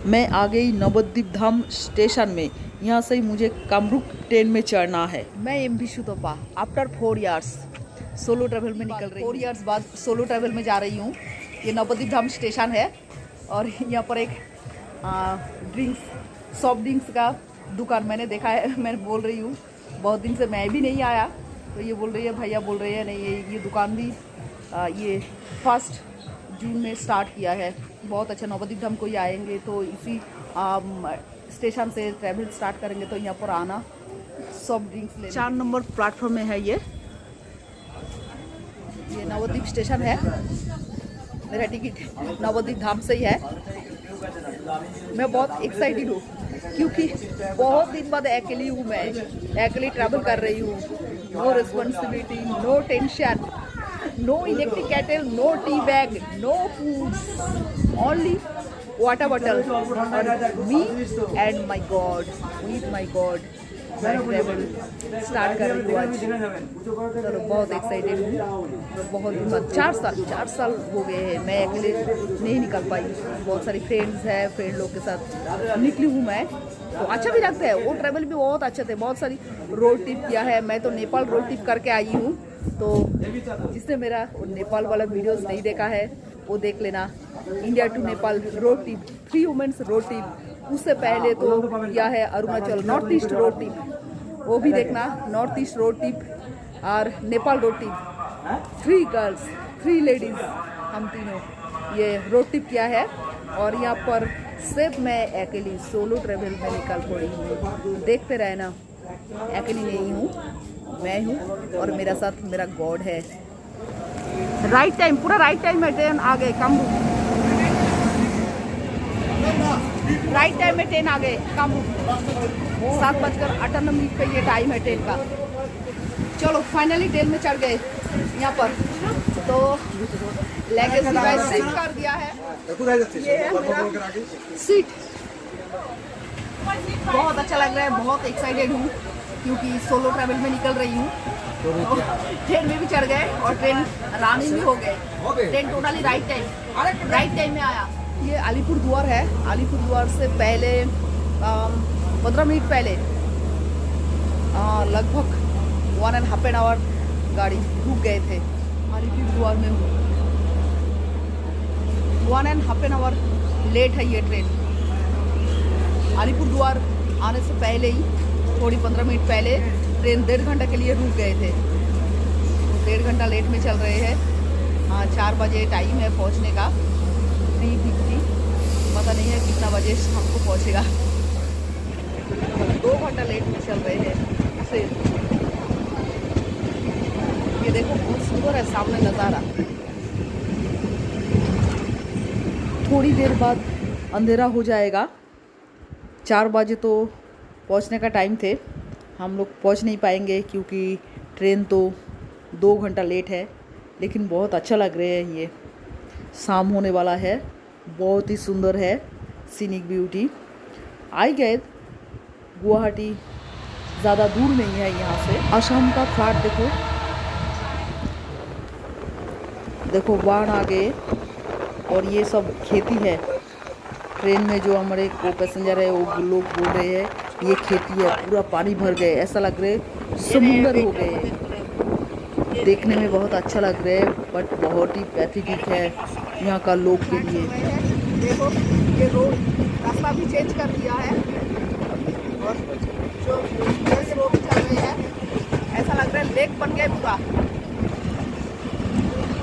मैं आ गई नवद्वीप धाम स्टेशन में। यहाँ से ही मुझे कामरूप ट्रेन में चढ़ना है। मैं MV Sutopa after 4 years solo travel में निकल रही हूँ। 4 इयर्स बाद सोलो ट्रैवल में जा रही हूँ। ये नवद्वीप धाम स्टेशन है और यहाँ पर एक सॉफ्ट ड्रिंक्स का दुकान मैंने देखा है। मैं बोल रही हूँ बहुत दिन से मैं भी नहीं आया, तो ये बोल रही है, भैया बोल रहे हैं नहीं ये दुकान भी ये 1 जून में स्टार्ट किया है। बहुत अच्छा, नवद्वीप धाम कोई आएंगे तो इसी स्टेशन से ट्रैवल स्टार्ट करेंगे तो यहाँ पर आना, सॉफ्ट ड्रिंक्स ले। 4 नंबर प्लेटफॉर्म में है ये नवद्वीप स्टेशन है। मेरा टिकट नवद्वीप धाम से ही है। मैं बहुत एक्साइटेड हूँ क्योंकि बहुत दिन बाद अकेली हूँ, मैं अकेली ट्रैवल कर रही हूँ। No responsibility, no tension, no electric kettle, no tea bag, no food, only water bottle, me and my god, with my god मैं ट्रैवल स्टार्ट कर रही हूँ आज। चलो बहुत एक्साइटेड हूँ। बहुत दिन बाद 4 साल हो गए हैं मैं अकेले नहीं निकल पाई। बहुत सारी फ्रेंड्स हैं, फ्रेंड लोग के साथ निकली हूँ मैं, तो अच्छा भी लगता है। वो ट्रैवल भी बहुत अच्छे थे। बहुत सारी रोड ट्रिप किया है। मैं तो नेपाल रोड ट्रिप करके आई हूँ, तो जिसने मेरा वो नेपाल वाला वीडियोस नहीं देखा है वो देख लेना। India to Nepal road trip, 3 women's road trip. उससे पहले तो किया है Arunachal north east road trip, वो भी देखना। नॉर्थ ईस्ट रोड ट्रिप और Nepal road trip, 3 girls 3 ladies हम तीनों ये रोड ट्रिप किया है। और यहाँ पर सिर्फ मैं अकेली सोलो ट्रैवल में निकल पड़ी हूँ। देखते रहना, अकेली नहीं हूँ, मैं हूँ और मेरा साथ मेरा गॉड है। राइट टाइम, पूरा राइट टाइम में ट्रेन आ गए कामरूप। राइट टाइम में ट्रेन आ गए कामरूप। 7:58 पे ये टाइम है ट्रेन का। चलो फाइनली ट्रेन में चढ़ गए। यहाँ पर तो लगेज डिवाइस शिफ्ट कर दिया है। ये है मेरा सीट। बहुत अच्छा लग रहा है, बहुत एक्साइटेड हूँ क्योंकि सोलो ट्रैवल में निकल रही हूँ। ट्रेन में भी चढ़ गए और ट्रेन रनिंग भी हो गए। ट्रेन टोटली राइट टाइम में आया। ये अलीपुर द्वार है। अलीपुर द्वार से पहले 15 मिनट पहले लगभग 1.5 आवर गाड़ी रुक गए थे। अलीपुर द्वार में 1.5 आवर लेट है ये ट्रेन। अलीपुर द्वार आने से पहले ही थोड़ी 15 मिनट पहले ट्रेन 1.5 घंटा के लिए रुक गए थे। तो 1.5 घंटा लेट में चल रहे हैं। 4 बजे टाइम है पहुंचने का। 3:50 पता नहीं है कितना बजे हमको पहुंचेगा। 2 घंटा लेट में चल रहे हैं से। ये देखो बहुत सुंदर है सामने नज़ारा। थोड़ी देर बाद अंधेरा हो जाएगा। 4 बजे तो पहुंचने का टाइम थे। हम लोग पहुंच नहीं पाएंगे क्योंकि ट्रेन तो 2 घंटा लेट है। लेकिन बहुत अच्छा लग रहा है। ये शाम होने वाला है, बहुत ही सुंदर है, सीनिक ब्यूटी। आई गए गुवाहाटी, ज़्यादा दूर नहीं है यहाँ से। असम का फ्लैट देखो बाढ़ आ गए और ये सब खेती है। ट्रेन में जो हमारे को पैसेंजर है वो लोग बोल रहे हैं ये खेती है, पूरा पानी भर गए, ऐसा लग रहा है समुंदर हो गए। देखने में बहुत अच्छा लग रहा है बट बहुत ही पैथेटिक है यहाँ का लोग के लिए। देखो ये रोड रास्ता भी चेंज कर दिया है और जो रोड चल रही है ऐसा लग रहा है लेक बन गया पूरा।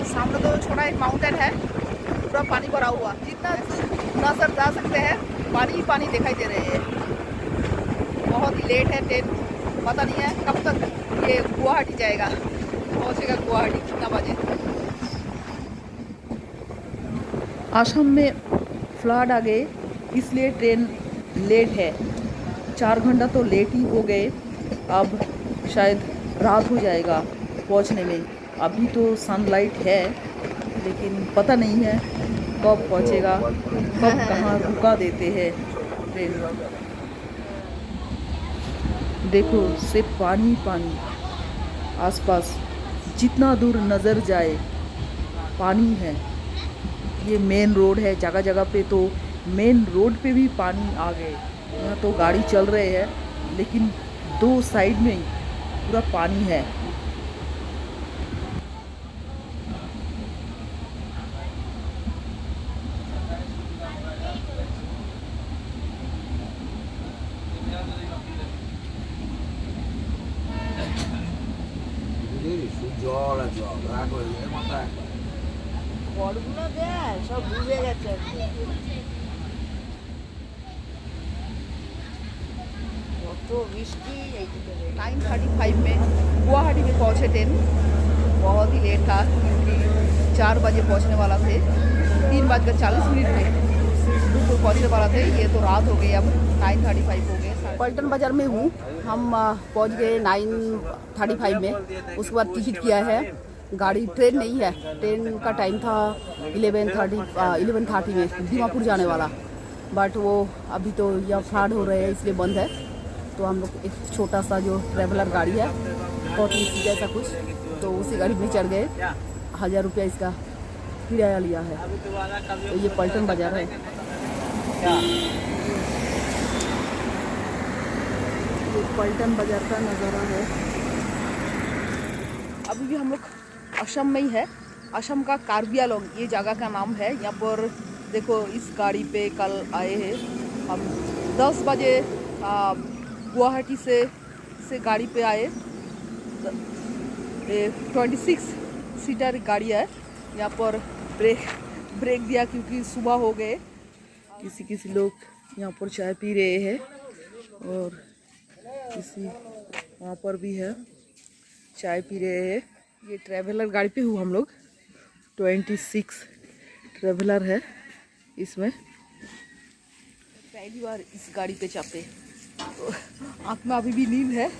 सामने तो छोटा एक माउंटेन है, पूरा पानी भरा हुआ। जितना नजर जा सकते हैं पानी ही पानी दिखाई दे रहे हैं। बहुत ही लेट है ट्रेन, पता नहीं है कब तक ये गुवाहाटी जाएगा, पहुँचेगा गुवाहाटी कितना बजे। असम में फ्लड आ गए इसलिए ट्रेन लेट है। 4 घंटा तो लेट ही हो गए। अब शायद रात हो जाएगा पहुंचने में। अभी तो सनलाइट है लेकिन पता नहीं है कब पहुंचेगा, कब कहाँ रुका देते हैं ट्रेन। देखो सिर्फ पानी पानी, आसपास जितना दूर नज़र जाए पानी है। ये मेन रोड है, जगह जगह पे तो मेन रोड पे भी पानी आ गए। यहाँ तो गाड़ी चल रहे हैं लेकिन दो साइड में ही पूरा पानी है। সব ডুবে গেছে। 9:35 में गुवाहाटी में पहुँचे ट्रेन। बहुत ही लेट था क्योंकि 4 बजे पहुँचने वाला थे, 3:40 में बिल्कुल पहुँचने वाला थे। ये तो रात हो गई, अब 9:35 हो गए। पल्टन बाज़ार में हूँ, हम पहुँच गए 9:35 में। उसके बाद टिकट किया है, गाड़ी ट्रेन नहीं है, ट्रेन का टाइम था 11:30 में दीमापुर जाने वाला, बट वो अभी तो यहाँ फ्रॉड हो रहे हैं इसलिए बंद है। तो हम लोग एक छोटा सा जो ट्रैवलर गाड़ी है 40 सीट ऐसा कुछ, तो उसी गाड़ी में चढ़ गए। 1000 रुपया इसका किराया लिया है। तो ये पल्टन बाज़ार है। ये पल्टन बाज़ार का नज़ारा है। अभी भी हम लोग असम में ही है। असम का कार्बी आंगलोंग ये जगह का नाम है। यहाँ पर देखो, इस गाड़ी पे कल आए हैं हम 10 बजे गुवाहाटी से गाड़ी पे आए। 26 सीटर गाड़ी है। यहाँ पर ब्रेक दिया क्योंकि सुबह हो गए। किसी लोग यहाँ पर चाय पी रहे हैं और किसी वहाँ पर भी है चाय पी रहे हैं। ये ट्रैवलर गाड़ी पे हूँ हम लोग, 26 ट्रैवलर है इसमें। पहली बार इस गाड़ी पे चढ़ते, तो आँख में अभी भी नींद है।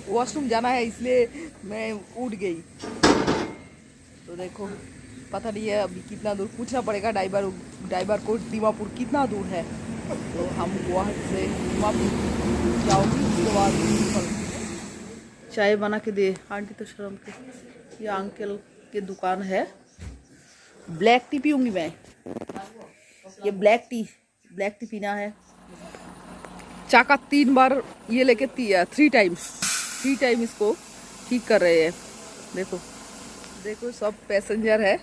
वॉशरूम जाना है इसलिए मैं उठ गई। तो देखो, पता नहीं है अभी कितना दूर, पूछना पड़ेगा ड्राइवर को दीमापुर कितना दूर है। तो हम गुवाहाटी से दीमापुर जाऊँगी, उसके बाद चाय बना के दे आंटी तो शर्म के। ये अंकल के दुकान है। ब्लैक टी पीऊँगी मैं। ये ब्लैक टी पीना है। चाका 3 बार ये लेके 3 टाइम इसको ठीक कर रहे हैं। देखो सब पैसेंजर है,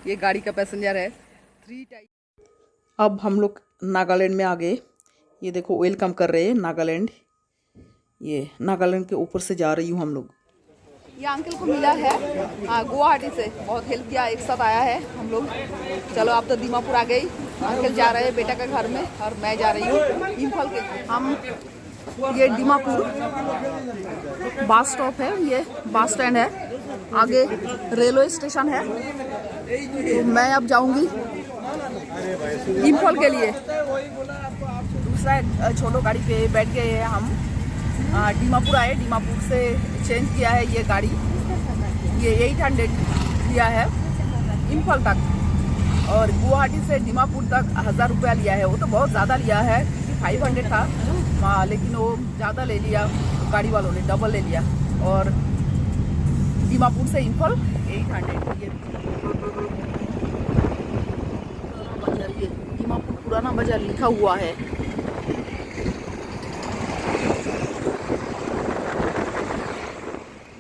ये गाड़ी का पैसेंजर है। 3 टाइम। अब हम लोग नागालैंड में आ गए। ये देखो वेलकम कर रहे हैं नागालैंड। ये नागालैंड के ऊपर से जा रही हूँ हम लोग। ये अंकल को मिला है गुवाहाटी से, बहुत हेल्प किया, एक साथ आया है हम लोग। चलो अब तो दीमापुर आ गई। अंकल जा रहे हैं बेटा के घर में और मैं जा रही हूँ इम्फाल के। हम ये दीमापुर बस स्टॉप है, ये बस स्टैंड है, आगे रेलवे स्टेशन है। तो मैं अब जाऊँगी इम्फाल के लिए। दूसरा छोटो गाड़ी पे बैठ गए हैं हम। दीमापुर आए, दीमापुर से चेंज किया है ये गाड़ी। ये 800 लिया है इम्फाल तक, और गुवाहाटी से दीमापुर तक 1000 रुपया लिया है। वो तो बहुत ज़्यादा लिया है, 500 था, लेकिन वो ज़्यादा ले लिया गाड़ी वालों ने, डबल ले लिया। और दीमापुर से इम्फाल 800। ये दीमापुर पुराना बाजार लिखा हुआ है।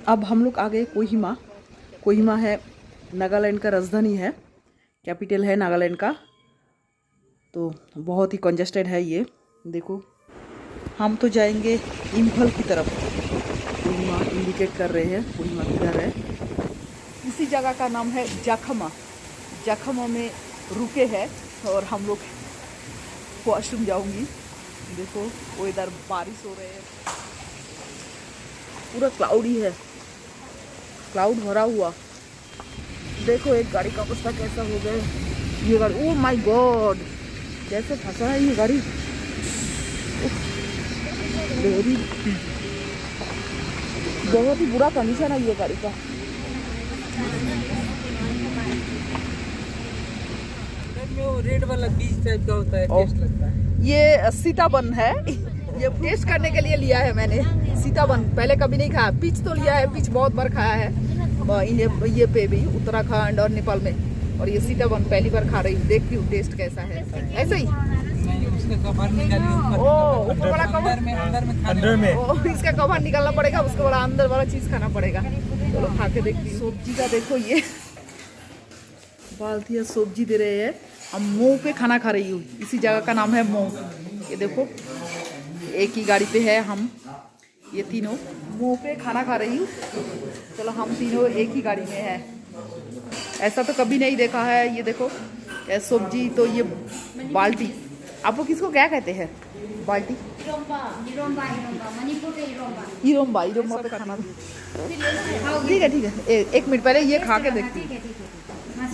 अब हम लोग आ गए कोहिमा है नागालैंड का राजधानी है, कैपिटल है नागालैंड का। तो बहुत ही कंजेस्टेड है ये। देखो, हम तो जाएंगे इम्फाल की तरफ। कोहिमा इंडिकेट कर रहे हैं, कोहिमा किधर है। इसी जगह का नाम है जाखमा में रुके हैं और हम लोग वॉशरूम जाऊंगी। देखो वो इधर बारिश हो रहे है, पूरा क्लाउडी है, क्लाउड भरा हुआ। देखो एक गाड़ी का अवस्था कैसा हो गया। ये गाड़ी, ओह माय गॉड, कैसे फंसा है ये गाड़ी। बहुत ही बुरा कंडीशन है ये गाड़ी का। रेड वाला बीज टाइप का होता है, टेस्ट लगता है। ये सीताबन है, ये टेस्ट करने के लिए लिया है मैंने। सीताबन पहले कभी नहीं खाया। पीच तो लिया है, पीच बहुत बार खाया है ये पे भी, उत्तराखंड और नेपाल में। और ये सीताबन पहली बार खा रही हूँ, देखती हूँ टेस्ट कैसा है। ऐसे ही उसका कवर निकालिए ओ, ऊपर वाला कवर? अंदर में खाने अंदर में ओ, इसका कवर निकालना पड़ेगा, उसके बाद अंदर वाला चीज खाना पड़ेगा। चलो खा के देखती हूँ। सब्जी का देखो, ये बाल्टियाँ सब्जी दे रहे हैं। हम मऊ पे खाना खा रही हूँ, इसी जगह का नाम है मऊ। ये देखो, एक ही गाड़ी पे है हम, ये तीनों मऊ पे खाना खा रही हूँ। चलो हम तीनों एक ही गाड़ी में है, ऐसा तो कभी नहीं देखा है। ये देखो सब्जी, तो ये बाल्टी, आप लोग किसको क्या कहते हैं? बाल्टी, इरोम्बा पे खाना। ठीक है ठीक है, एक मिनट पहले ये खा के देखती हूँ।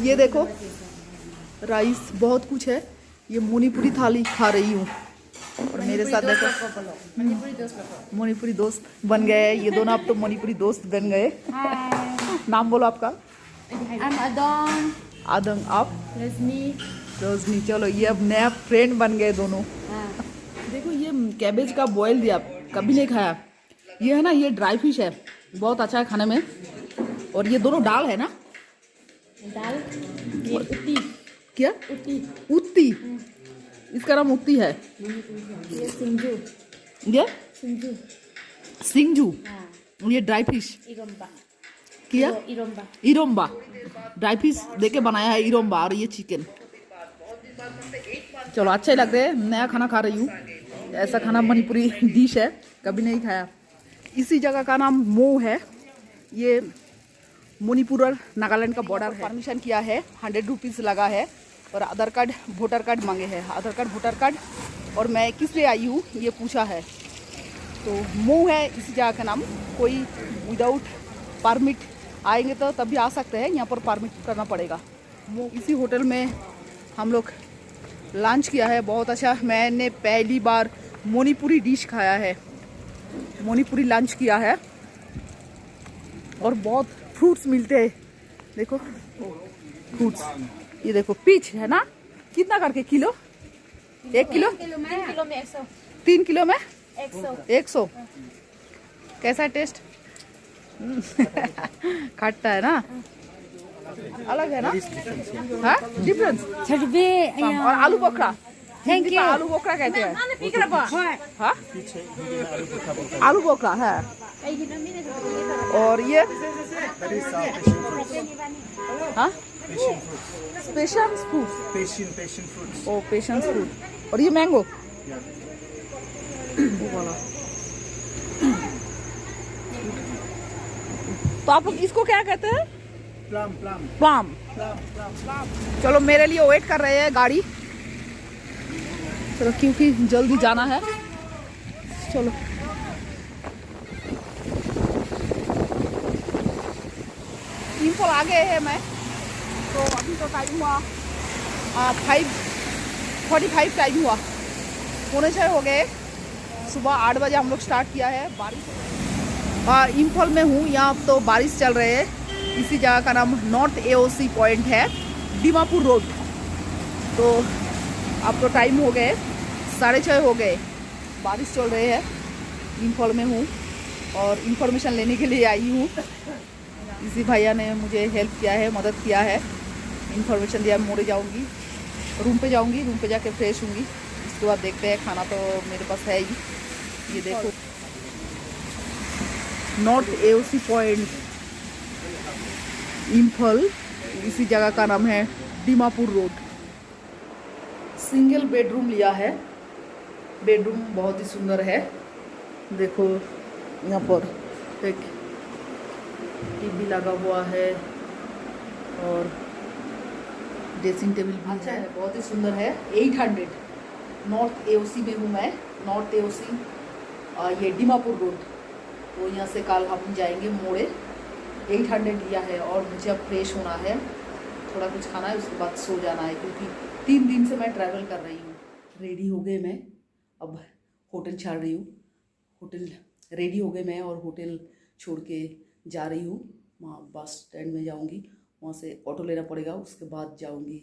ये देखो राइस, बहुत कुछ है। ये मणिपुरी थाली खा रही हूँ, और मेरे साथ देखो मणिपुरी दोस्त बन गए ये दोनों। अब तो मणिपुरी दोस्त बन गए। नाम बोलो आपका। आदम, आप? रजनी। चलो ये अब नया फ्रेंड बन गए दोनों। देखो ये कैबेज का बॉयल दिया, कभी नहीं खाया। ये है ना, ये ड्राई फिश है, बहुत अच्छा है खाने में। और ये दोनों दाल है ना, दाल, ये उत्ती। क्या? उत्ती। इसका नाम उत्ती है। ये सिंजू। ये सिंजू। सिंजू। हाँ। ये ड्राई फिश इरोम्बा। क्या? इरोम्बा। इरोम्बा, ड्राई फिश देके बनाया है इरोम्बा। और ये चिकन। चलो अच्छे लग रहे हैं, नया खाना खा रही हूँ। ऐसा खाना मणिपुरी डिश है, कभी नहीं खाया। इसी जगह का नाम मऊ है। ये मणिपुर और नागालैंड का बॉर्डर है। परमिशन किया है, 100 रुपीज़ लगा है, और आधार कार्ड वोटर कार्ड मांगे हैं। आधार कार्ड वोटर कार्ड, और मैं किस लिए आई हूँ ये पूछा है। तो मऊ है इसी जगह का नाम। कोई विदाउट परमिट आएंगे तो तभी आ सकते हैं, यहाँ पर परमिट करना पड़ेगा। इसी होटल में हम लोग लंच किया है, बहुत अच्छा। मैंने पहली बार मणिपुरी डिश खाया है, मणिपुरी लंच किया है। और बहुत फ्रूट्स मिलते हैं, देखो फ्रूट्स। ये देखो पीच है ना, कितना करके किलो? 1 किलो? 3 किलो में 100। 3 किलो में 100। कैसा है टेस्ट? खट्टा है ना, अलग है ना? हाँ, डिफरेंस। और आलू बोखरा, थैंक यू। आलू बोखरा कहते हैं। हाँ, आलू बोखरा है। और ये हाँ, स्पेशल फ्रूट। ओ, पेशेंस फ्रूट। और ये मैंगो। तो आप लोग इसको क्या कहते हैं? प्लाम। चलो मेरे लिए वेट कर रहे हैं गाड़ी। चलो क्योंकि जल्दी जाना है। चलो इम्फॉल आ गए हैं मैं। तो अभी तो टाइम हुआ 5:45 टाइम हुआ, 5:45 हो गए। सुबह 8 बजे हम लोग स्टार्ट किया है। बारिश इम्फॉल में हूँ, यहाँ तो बारिश चल रहे है। इसी जगह का नाम नॉर्थ AOC पॉइंट है, दीमापुर रोड। तो अब तो टाइम हो गए 6:30 हो गए, बारिश चल रहे है। इम्फॉल में हूँ और इन्फॉर्मेशन लेने के लिए आई हूँ। इसी भैया ने मुझे हेल्प किया है, मदद किया है, इन्फॉर्मेशन दिया। मोड़े जाऊँगी, रूम पे जाऊँगी, रूम पे जाके फ्रेश होंगी। उसके बाद देखते हैं, खाना तो मेरे पास है ही। ये देखो नॉर्थ AOC पॉइंट इम्फॉल, इसी जगह का नाम है दीमापुर रोड। सिंगल बेडरूम लिया है, बेडरूम बहुत ही सुंदर है। देखो यहाँ पर एक टीवी लगा हुआ है और ड्रेसिंग टेबल भी अच्छा है, बहुत ही सुंदर है। 800 नॉर्थ AOC में हूँ मैं, नॉर्थ AOC ये दीमापुर रोड। तो यहाँ से कल हम जाएंगे मोड़े। 800 लिया है और मुझे अब फ्रेश होना है, थोड़ा कुछ खाना है, उसके बाद सो जाना है, क्योंकि 3 दिन से मैं ट्रैवल कर रही हूँ। रेडी हो गए मैं, अब होटल छोड़ रही हूँ। होटल रेडी हो गए मैं और होटल छोड़ के जा रही हूँ। वहाँ बस स्टैंड में जाऊँगी, वहाँ से ऑटो लेना पड़ेगा। उसके बाद जाऊँगी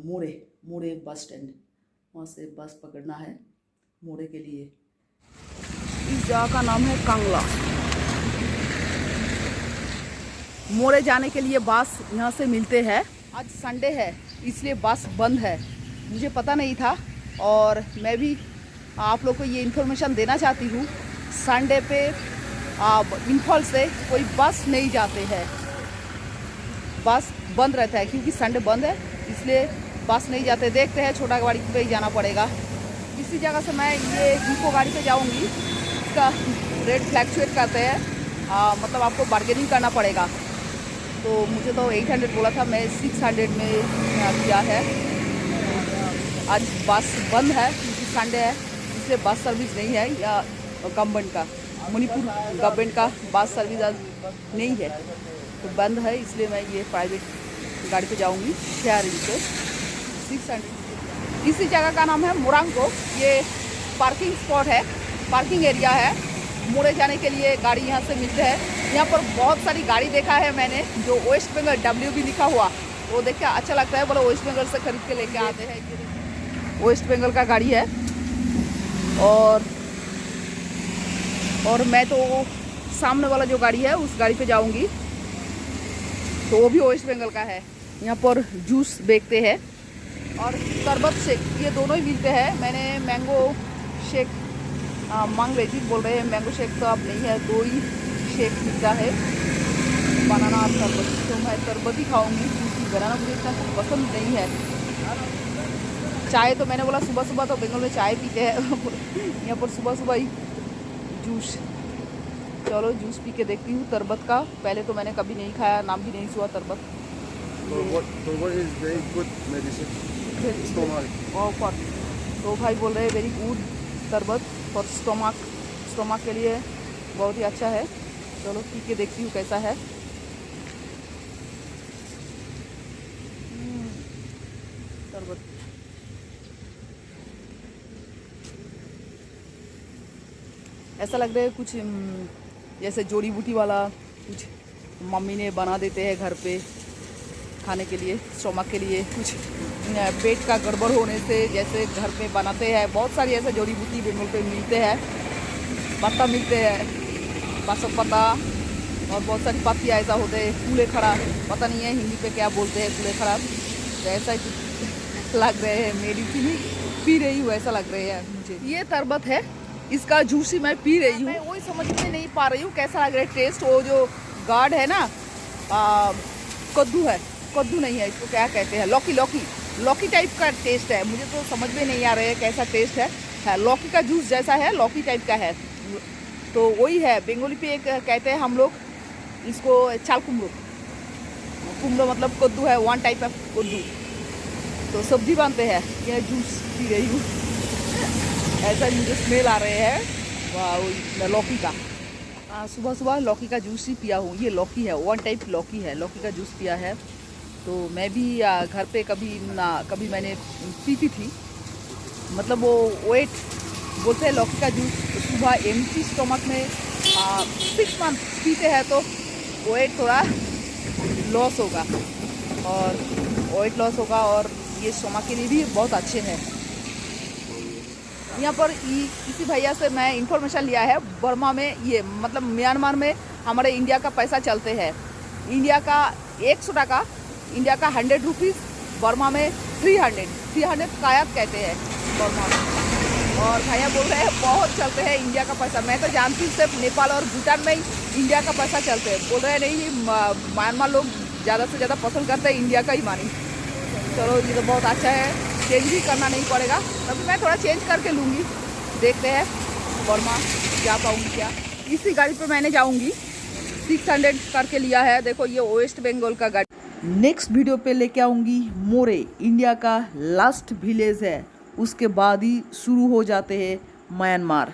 मोड़े बस स्टैंड, वहाँ से बस पकड़ना है मोड़े के लिए। इस जगह का नाम है कांगला। मोड़े जाने के लिए बस यहाँ से मिलते हैं। आज संडे है इसलिए बस बंद है, मुझे पता नहीं था। और मैं भी आप लोग को ये इन्फॉर्मेशन देना चाहती हूँ, संडे पे इम्फॉल से कोई बस नहीं जाते हैं, बस बंद रहता है क्योंकि संडे बंद है, इसलिए बस नहीं जाते। देखते हैं, छोटा गाड़ी पे ही जाना पड़ेगा। इसी जगह से मैं ये इको गाड़ी पे जाऊंगी, इसका रेट फ्लैक्चुएट करते हैं, मतलब आपको बार्गेनिंग करना पड़ेगा। तो मुझे तो 800 बोला था, मैं 600 में किया है। आज बस बंद है क्योंकि संडे है, इसलिए बस सर्विस नहीं है, या गवर्नमेंट का, मणिपुर गवर्नमेंट का बस सर्विस आज नहीं है, तो बंद है, इसलिए मैं ये प्राइवेट गाड़ी पे जाऊंगी शेयरिंग पे 600। इसी जगह का नाम है मोरंगो। ये पार्किंग स्पॉट है, पार्किंग एरिया है, मोड़े जाने के लिए गाड़ी यहाँ से मिलते हैं। यहाँ पर बहुत सारी गाड़ी देखा है मैंने, जो वेस्ट बंगाल WB लिखा हुआ, वो देख के अच्छा लगता है, बोलो वेस्ट बंगाल से खरीद के लेके आते हैं। वेस्ट बंगाल का गाड़ी है, और मैं तो सामने वाला जो गाड़ी है उस गाड़ी पे जाऊंगी, तो वो भी वेस्ट बंगाल का है। यहाँ पर जूस बेचते हैं और शरबत शेक, ये दोनों ही मिलते हैं। मैंने मैंगो शेक मांग रही थी, बोल रहे हैं मैंगो शेक तो अब नहीं है, 2 ही शेक मिलता है, बनाना और शरबत। तो मैं शरबत ही खाऊंगी क्योंकि बनाना मुझे इतना पसंद नहीं है। चाय तो मैंने बोला सुबह सुबह तो बंगाल में चाय पीते हैं, यहाँ पर सुबह सुबह ही जूस। चलो जूस पी के देखती हूँ तरबत का, पहले तो मैंने कभी नहीं खाया, नाम भी नहीं सुना तरबत। तो भाई बोल रहे हैं वेरी गुड तरबत फॉर स्टोमक के लिए बहुत ही अच्छा है। चलो पी के देखती हूँ कैसा है। तरबत ऐसा लग रहा है कुछ जैसे जोड़ी बूटी वाला कुछ मम्मी ने बना देते हैं घर पे खाने के लिए, स्टोमक के लिए, कुछ पेट का गड़बड़ होने से जैसे घर पे बनाते हैं। बहुत सारी ऐसे जोड़ी बूटी बंगाल पे मिलते हैं, पत्ता मिलते हैं, बासक पत्ता, और बहुत सारी पत्तियाँ ऐसा होते हैं, कूले खड़ा, पता नहीं है हिंदी पे क्या बोलते हैं, कूले खड़ा, तो ऐसा ही लग रहे हैं। मेडिसिन ही पी रही हूँ ऐसा लग रहे हैं मुझे। ये तरबत है, इसका जूस ही मैं पी रही हूँ। मैं वही समझ में नहीं पा रही हूँ कैसा लग रहा है टेस्ट। वो जो गार्ड है ना, कद्दू है, कद्दू नहीं है, इसको क्या कहते हैं, लौकी टाइप का टेस्ट है। मुझे तो समझ में नहीं आ रहा है कैसा टेस्ट है। लौकी का जूस जैसा है, लौकी टाइप का है, तो वही है। बंगाली पे एक कहते हैं हम लोग इसको चाल कुमड़ो, कुमड़ो मतलब कद्दू है, वन टाइप ऑफ कद्दू, तो सब्जी बनते हैं। यह जूस पी रही हूँ, ऐसा मुझे स्मेल आ रहे हैं वाह लौकी का। सुबह सुबह लौकी का जूस ही पिया हूँ। ये लौकी है, वन टाइप लौकी है, लौकी का जूस पिया है। तो मैं भी घर पे कभी मैंने पीती थी, मतलब वो वेट बोलते हैं लौकी का जूस सुबह एम्प्टी स्टमक में 6 मंथ पीते हैं तो वेट थोड़ा लॉस होगा, और वेट लॉस होगा, और ये स्टमक के लिए भी बहुत अच्छे हैं। यहाँ पर इसी भैया से मैं इंफॉर्मेशन लिया है, बर्मा में, ये मतलब म्यांमार में हमारे इंडिया का पैसा चलते हैं। इंडिया का 100 टका, इंडिया का 100 रुपीज़, बर्मा में 300 कायत कहते हैं बर्मा में। और भैया बोल रहे हैं बहुत चलते हैं इंडिया का पैसा। मैं तो जानती हूँ सिर्फ नेपाल और भूटान में ही इंडिया का पैसा चलते हैं। बोल रहे हैं नहीं, म्यांमार लोग ज़्यादा से ज़्यादा पसंद करते हैं इंडिया का ही मानी। चलो ये तो बहुत अच्छा है, चेंज भी करना नहीं पड़ेगा, तभी मैं थोड़ा चेंज करके लूँगी। देखते हैं बर्मा जा पाऊँगी क्या। इसी गाड़ी पे मैंने जाऊँगी, 600 करके लिया है। देखो ये वेस्ट बंगाल का गाड़ी। नेक्स्ट वीडियो पे लेके आऊँगी मोरे, इंडिया का लास्ट विलेज है, उसके बाद ही शुरू हो जाते हैं म्यांमार।